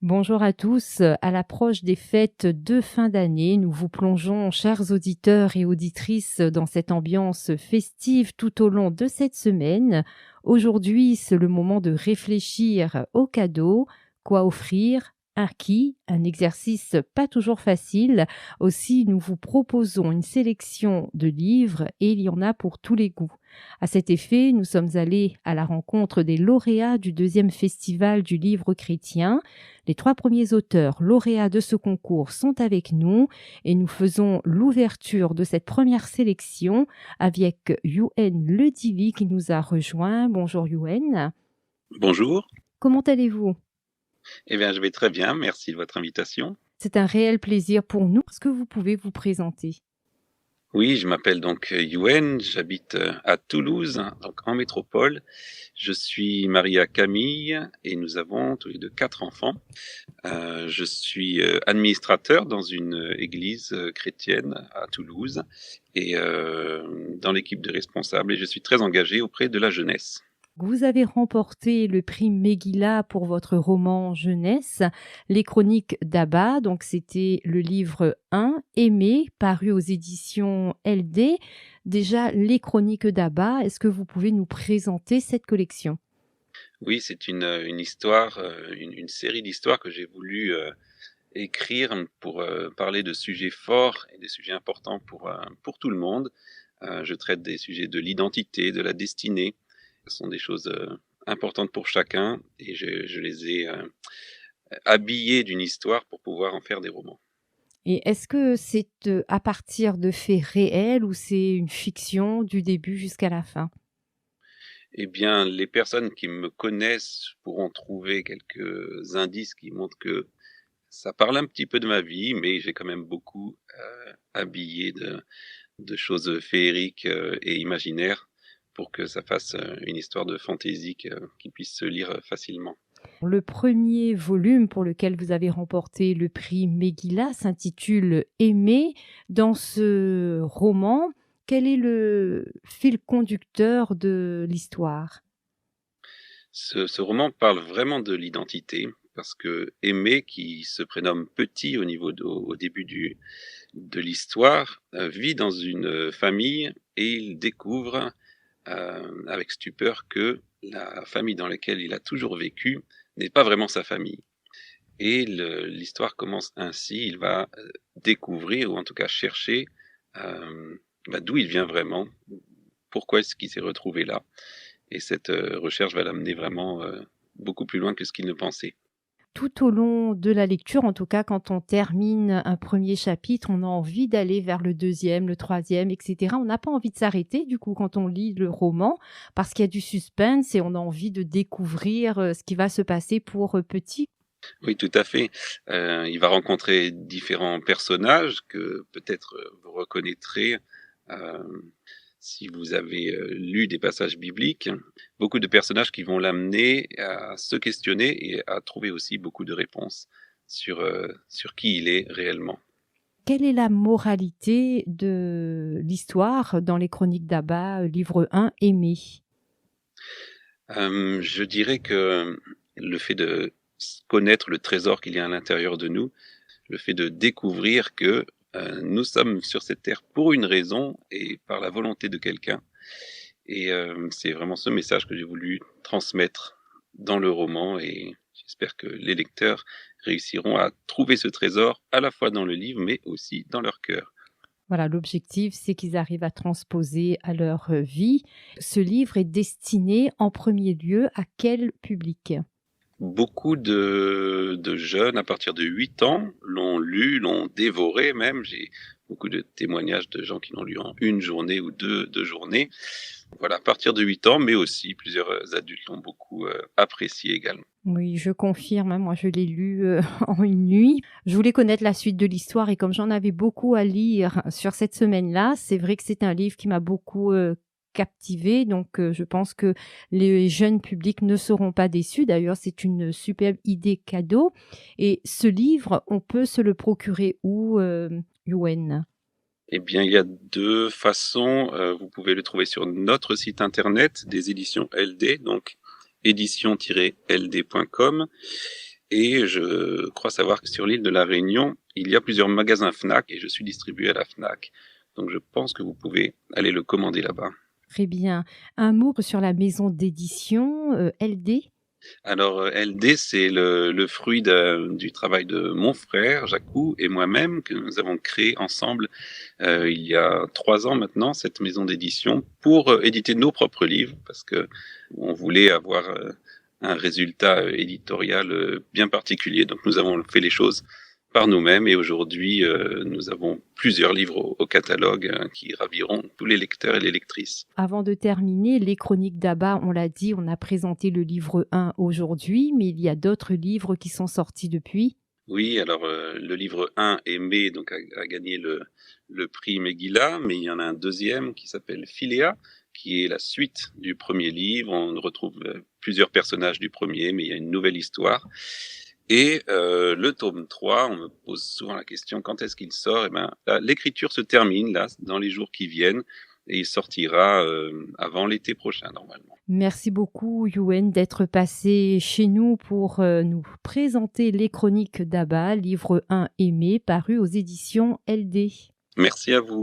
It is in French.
Bonjour à tous. À l'approche des fêtes de fin d'année, nous vous plongeons, chers auditeurs et auditrices, dans cette ambiance festive tout au long de cette semaine. Aujourd'hui, c'est le moment de réfléchir aux cadeaux, quoi offrir, à qui, un exercice pas toujours facile. Aussi, nous vous proposons une sélection de livres et il y en a pour tous les goûts. À cet effet, nous sommes allés à la rencontre des lauréats du deuxième festival du livre chrétien. Les 3 premiers auteurs lauréats de ce concours sont avec nous et nous faisons l'ouverture de cette première sélection avec Youen Ledivi qui nous a rejoint. Bonjour Youen. Bonjour. Comment allez-vous? Eh bien, je vais très bien. Merci de votre invitation. C'est un réel plaisir pour nous. Est-ce que vous pouvez vous présenter? Oui, je m'appelle donc Youen, j'habite à Toulouse, donc en métropole. Je suis marié à Camille et nous avons tous les deux 4 enfants. Je suis administrateur dans une église chrétienne à Toulouse et dans l'équipe de responsables et je suis très engagé auprès de la jeunesse. Vous avez remporté le prix Megillah pour votre roman jeunesse, Les Chroniques d'Abba. Donc, c'était le livre 1, Aimé, paru aux éditions LD. Déjà, Les Chroniques d'Abba, est-ce que vous pouvez nous présenter cette collection? Oui, c'est une histoire, une série d'histoires que j'ai voulu écrire pour parler de sujets forts et des sujets importants pour tout le monde. Je traite des sujets de l'identité, de la destinée. Ce sont des choses importantes pour chacun et je les ai habillés d'une histoire pour pouvoir en faire des romans. Et est-ce que c'est à partir de faits réels ou c'est une fiction du début jusqu'à la fin? Eh bien, les personnes qui me connaissent pourront trouver quelques indices qui montrent que ça parle un petit peu de ma vie, mais j'ai quand même beaucoup habillé de choses féeriques et imaginaires pour que ça fasse une histoire de fantaisie qui puisse se lire facilement. Le premier volume pour lequel vous avez remporté le prix Megillah s'intitule Aimer. Dans ce roman, quel est le fil conducteur de l'histoire? Ce roman parle vraiment de l'identité parce que Aimé, qui se prénomme Petit au début de l'histoire, vit dans une famille et il découvre avec stupeur que la famille dans laquelle il a toujours vécu n'est pas vraiment sa famille. Et l'histoire commence ainsi, il va découvrir, ou en tout cas chercher, d'où il vient vraiment, pourquoi est-ce qu'il s'est retrouvé là. Et cette recherche va l'amener vraiment beaucoup plus loin que ce qu'il ne pensait. Tout au long de la lecture, en tout cas quand on termine un premier chapitre, on a envie d'aller vers le deuxième, le troisième, etc. On n'a pas envie de s'arrêter du coup quand on lit le roman parce qu'il y a du suspense et on a envie de découvrir ce qui va se passer pour Petit. Oui, tout à fait. Il va rencontrer différents personnages que peut-être vous reconnaîtrez euh, si vous avez lu des passages bibliques. Beaucoup de personnages qui vont l'amener à se questionner et à trouver aussi beaucoup de réponses sur qui il est réellement. Quelle est la moralité de l'histoire dans les Chroniques d'Abba, livre 1, Aimé? Je dirais que le fait de connaître le trésor qu'il y a à l'intérieur de nous, le fait de découvrir que nous sommes sur cette terre pour une raison et par la volonté de quelqu'un. Et c'est vraiment ce message que j'ai voulu transmettre dans le roman et j'espère que les lecteurs réussiront à trouver ce trésor à la fois dans le livre mais aussi dans leur cœur. Voilà, l'objectif, c'est qu'ils arrivent à transposer à leur vie. Ce livre est destiné en premier lieu à quel public? Beaucoup de jeunes à partir de 8 ans l'ont lu, l'ont dévoré même. J'ai beaucoup de témoignages de gens qui l'ont lu en une journée ou deux journées. Voilà, à partir de 8 ans, mais aussi plusieurs adultes l'ont beaucoup apprécié également. Oui, je confirme, hein, moi je l'ai lu en une nuit. Je voulais connaître la suite de l'histoire et comme j'en avais beaucoup à lire sur cette semaine-là, c'est vrai que c'est un livre qui m'a beaucoup captivée. Donc je pense que les jeunes publics ne seront pas déçus. D'ailleurs, c'est une superbe idée cadeau. Et ce livre, on peut se le procurer où, Youen? Eh bien, il y a 2 façons. Vous pouvez le trouver sur notre site internet des éditions LD, donc éditions-ld.com. Et je crois savoir que sur l'île de la Réunion, il y a plusieurs magasins Fnac et je suis distribué à la Fnac. Donc je pense que vous pouvez aller le commander là-bas. Très bien. Un mot sur la maison d'édition LD? Alors, LD, c'est le fruit du travail de mon frère, Jacou, et moi-même, que nous avons créé ensemble, il y a 3 ans maintenant, cette maison d'édition pour éditer nos propres livres, parce que on voulait avoir un résultat éditorial bien particulier. Donc, nous avons fait les choses par nous-mêmes et aujourd'hui, nous avons plusieurs livres au catalogue qui raviront tous les lecteurs et les lectrices. Avant de terminer, les chroniques d'Abba, on l'a dit, on a présenté le livre 1 aujourd'hui, mais il y a d'autres livres qui sont sortis depuis. Oui, alors le livre 1, Aimé, donc a gagné le prix Megillah, mais il y en a un deuxième qui s'appelle Philéa, qui est la suite du premier livre. On retrouve plusieurs personnages du premier, mais il y a une nouvelle histoire. Et le tome 3, on me pose souvent la question quand est-ce qu'il sort? Eh ben, l'écriture se termine là, dans les jours qui viennent, et il sortira avant l'été prochain normalement. Merci beaucoup, Youen, d'être passé chez nous pour nous présenter les chroniques d'Abba, livre 1 Aimé, paru aux éditions LD. Merci à vous.